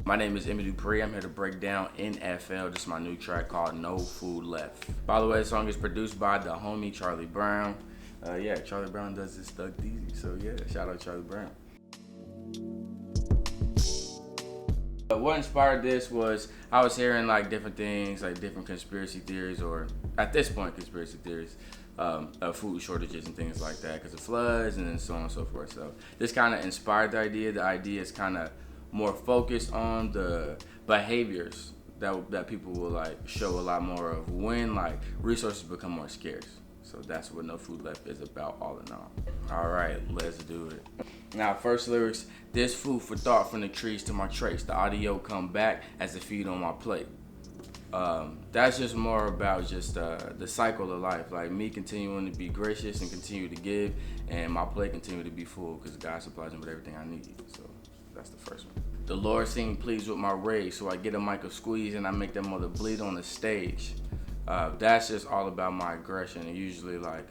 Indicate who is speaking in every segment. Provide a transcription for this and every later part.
Speaker 1: My name is Emmitt Dupree. I'm here to break down N.F.L. This is my new track called No Food Left. By the way, the song is produced by the homie Charlie Brown. Charlie Brown does this Thug Easy, so yeah, shout out Charlie Brown. What inspired this was I was hearing like different things, like different conspiracy theories, or at this point conspiracy theories, of food shortages and things like that because of floods and then so on and so forth. So this kind of inspired the idea. The idea is kind of more focused on the behaviors that people will like show a lot more of when like resources become more scarce. So that's what No Food Left is about, all in all. All right, let's do it. Now, first lyrics: there's food for thought from the trees to my trace. The audio come back as a feed on my plate. That's just more about just the cycle of life, like me continuing to be gracious and continue to give, and my plate continue to be full because God supplies me with everything I need. So that's the first one. The Lord seemed pleased with my rage, so I get a mic of squeeze and I make that mother bleed on the stage. That's just all about my aggression, and usually like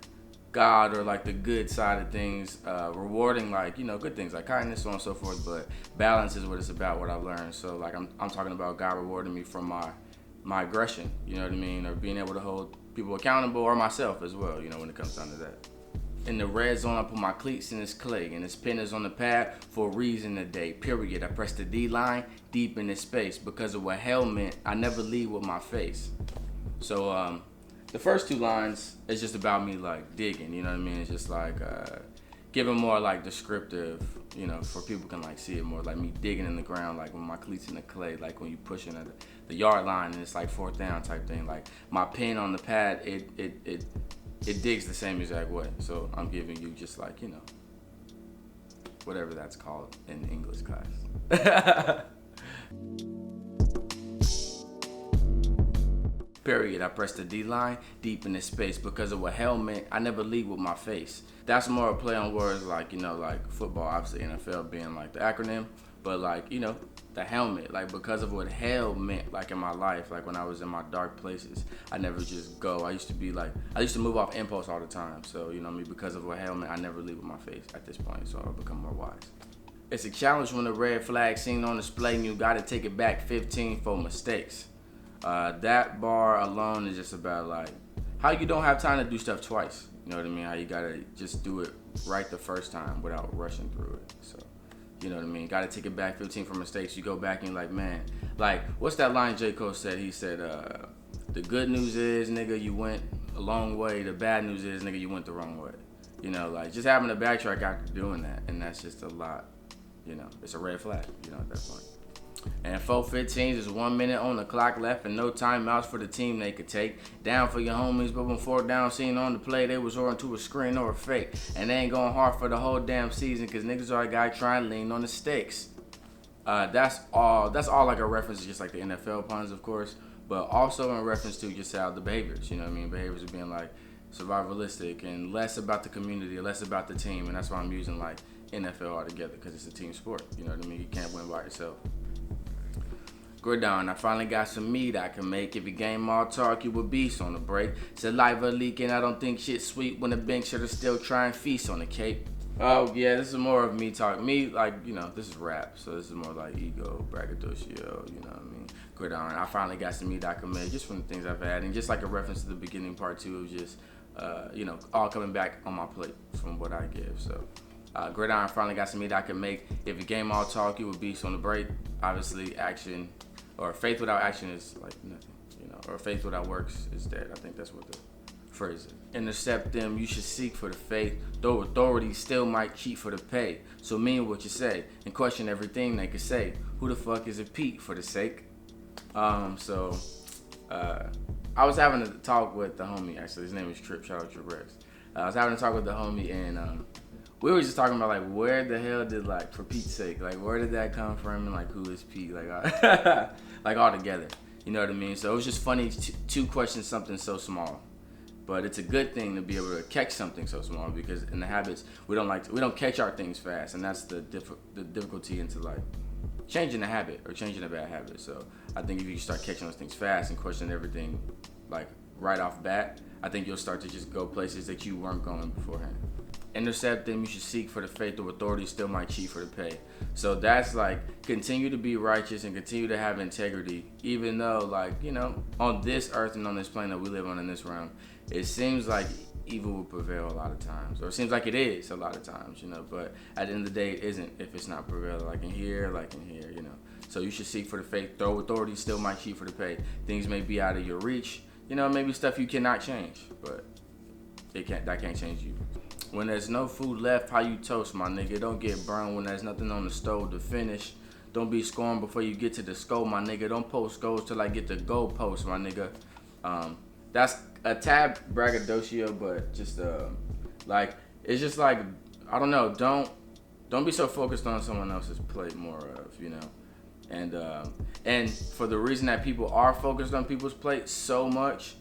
Speaker 1: God or like the good side of things, rewarding like, you know, good things like kindness, so on and so forth, but balance is what it's about, what I've learned. So like I'm talking about God rewarding me from my aggression, you know what I mean, or being able to hold people accountable, or myself as well, you know, when it comes down to that. In the red zone, I put my cleats in this clay, and this pen is on the pad for a reason today, period. I press the D line deep in this space because of what hell meant. I never leave with my face. So the first two lines is just about me like digging, you know what I mean? It's just like giving more like descriptive, you know, for people can like see it more, like me digging in the ground, like when my cleats in the clay, like when you pushing at the yard line and it's like fourth down type thing. Like my pen on the pad, it digs the same exact way. So I'm giving you just like, you know, whatever that's called in English class. Period. I press the D line deep in this space because of what hell meant. I never leave with my face. That's more a play on words, like, you know, like football, obviously NFL being like the acronym, but like, you know, the helmet, like because of what hell meant, like in my life, like when I was in my dark places, I never just go. I used to move off impulse all the time. So, you know what I mean, because of what hell meant, I never leave with my face at this point, so I've become more wise. It's a challenge when the red flag seen on display and you gotta take it back 15 for mistakes. That bar alone is just about like how you don't have time to do stuff twice. You know what I mean? How you gotta just do it right the first time without rushing through it. So, you know what I mean? Gotta take it back 15 for mistakes. You go back and like, man, like what's that line J. Cole said? He said, the good news is, nigga, you went a long way. The bad news is, nigga, you went the wrong way. You know, like just having to backtrack after doing that, and that's just a lot. You know, it's a red flag, you know, at that point. And 4:15 is 1 minute on the clock left and no timeouts for the team they could take. Down for your homies, but when 4 down seen on the play, they was roaring to a screen or a fake. And they ain't going hard for the whole damn season because niggas are a guy trying to lean on the stakes. That's all like a reference to just like the NFL puns, of course, but also in reference to just how the behaviors, you know what I mean? Behaviors are being like survivalistic and less about the community, less about the team. And that's why I'm using like NFL altogether because it's a team sport, you know what I mean? You can't win by yourself. Gridiron, I finally got some meat I can make. If you game all talk, you a beast on the break. Saliva leaking, I don't think shit's sweet when the bank should still try and feast on the cake. Oh yeah, this is more of me talk. Me, like, you know, this is rap, so this is more like ego, braggadocio, you know what I mean? Gridiron, I finally got some meat I can make, just from the things I've had, and just like a reference to the beginning part two of just, you know, all coming back on my plate from what I give, so. Gridiron, finally got some meat I can make. If you game all talk, you a beast on the break. Obviously, action, or faith without action is like nothing, you know, or faith without works is dead. I think that's what the phrase is. Intercept them, you should seek for the faith, though authority still might cheat for the pay. So mean what you say and question everything they could say. Who the fuck is a Pete for the sake? I was having a talk with the homie, actually, his name is Trip, shout out Trip Rex. I was having a talk with the homie and we were just talking about like where the hell did like for Pete's sake, like where did that come from and like who is Pete, like like all together, you know what I mean? So it was just funny to question something so small, but it's a good thing to be able to catch something so small because in the habits we don't catch our things fast, and that's the difficulty into like changing the habit or changing a bad habit. So I think if you start catching those things fast and questioning everything like right off bat, I think you'll start to just go places that you weren't going beforehand. intercept them. You should seek for the faith. The authorities still might cheat for the pay. So that's like, continue to be righteous and continue to have integrity, even though, like, you know, on this earth and on this plane that we live on in this realm, it seems like evil will prevail a lot of times, or it seems like it is a lot of times, you know, but at the end of the day, it isn't if it's not prevailing, like in here, you know. So you should seek for the faith, though authorities still might cheat for the pay. Things may be out of your reach, you know, maybe stuff you cannot change, but that can't change you. When there's no food left, how you toast, my nigga? Don't get burned when there's nothing on the stove to finish. Don't be scoring before you get to the score, my nigga. Don't post goals till I get the goal post, my nigga. That's a tad braggadocio, but just like, it's just like, I don't know. Don't be so focused on someone else's plate more of, you know. And for the reason that people are focused on people's plate so much,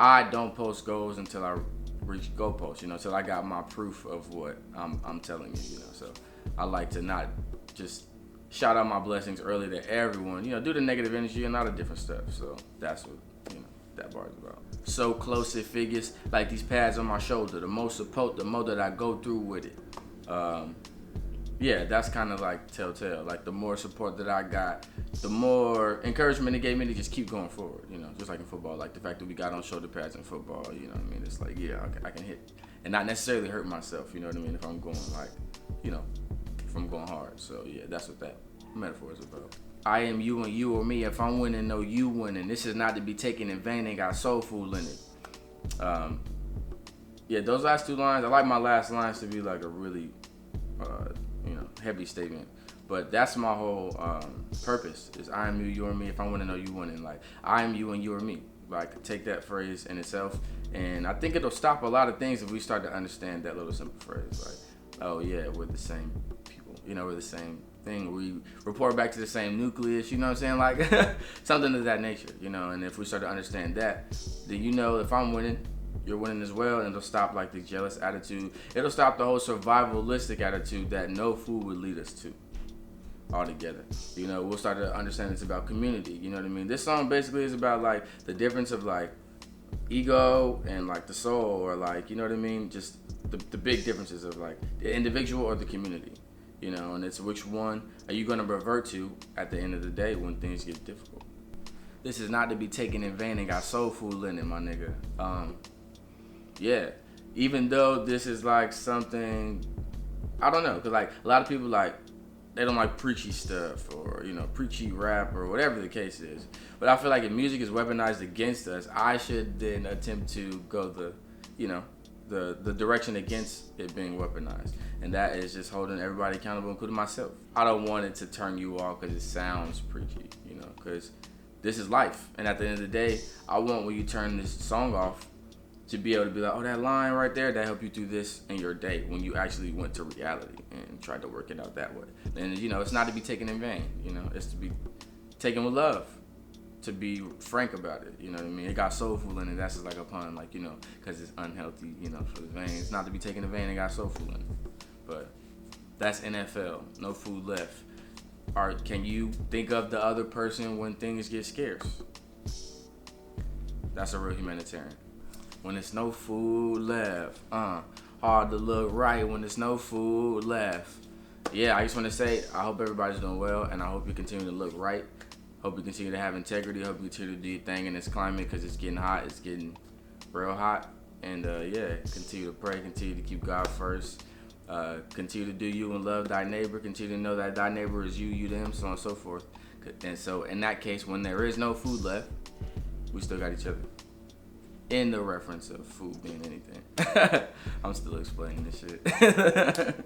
Speaker 1: I don't post goals until I reach goalposts, you know, till I got my proof of what I'm telling you, you know. So I like to not just shout out my blessings early to everyone, you know, do the negative energy and all the different stuff. So that's what, you know, that bar is about. So close it figures like these pads on my shoulder. The more support, the more that I go through with it. Yeah, that's kind of like telltale. Like, the more support that I got, the more encouragement it gave me to just keep going forward, you know, just like in football. Like, the fact that we got on shoulder pads in football, you know what I mean? It's like, yeah, I can hit and not necessarily hurt myself, you know what I mean, if I'm going, like, you know, if I'm going hard. So, yeah, that's what that metaphor is about. I am you and you or me. If I'm winning, no, you winning. This is not to be taken in vain. Ain't got soul food in it. Yeah, those last two lines, I like my last lines to be like a really, you know, heavy statement. But that's my whole purpose, is I am you, you are me. If I want to know, you winning. Like, I am you and you are me. Like, take that phrase in itself, and I think it'll stop a lot of things if we start to understand that little simple phrase. Like, oh yeah, we're the same people. You know, we're the same thing. We report back to the same nucleus. You know what I'm saying? Like, something of that nature. You know, and if we start to understand that, then, you know, if I'm winning, you're winning as well, and it'll stop like the jealous attitude. It'll stop the whole survivalistic attitude that no food would lead us to altogether. You know, we'll start to understand it's about community. You know what I mean? This song basically is about like the difference of like ego and like the soul, or like, you know what I mean? Just the big differences of like the individual or the community. You know, and it's which one are you going to revert to at the end of the day when things get difficult. This is not to be taken in vain and got soul food in it, my nigga. Yeah, even though this is like something, I don't know, because like a lot of people, like, they don't like preachy stuff, or, you know, preachy rap, or whatever the case is. But I feel like if music is weaponized against us, I should then attempt to go the, you know, the direction against it being weaponized. And that is just holding everybody accountable, including myself. I don't want it to turn you off because it sounds preachy, you know, because this is life. And at the end of the day, I want, when you turn this song off, to be able to be like, oh, that line right there, that helped you through this in your day, when you actually went to reality and tried to work it out that way. And, you know, it's not to be taken in vain, you know, it's to be taken with love, to be frank about it, you know what I mean? It got soulful in it, that's just like a pun, like, you know, because it's unhealthy, you know, for the vein. It's not to be taken in vain, it got soulful in it. But that's N.F.L, no food left. Or can you think of the other person when things get scarce? That's a real humanitarian. When there's no food left, hard to look right when there's no food left. Yeah, I just want to say, I hope everybody's doing well, and I hope you continue to look right. Hope you continue to have integrity. Hope you continue to do your thing in this climate, because it's getting hot. It's getting real hot. And yeah, continue to pray. Continue to keep God first. Continue to do you and love thy neighbor. Continue to know that thy neighbor is you, you them, so on and so forth. And so in that case, when there is no food left, we still got each other. In the reference of food being anything. I'm still explaining this shit.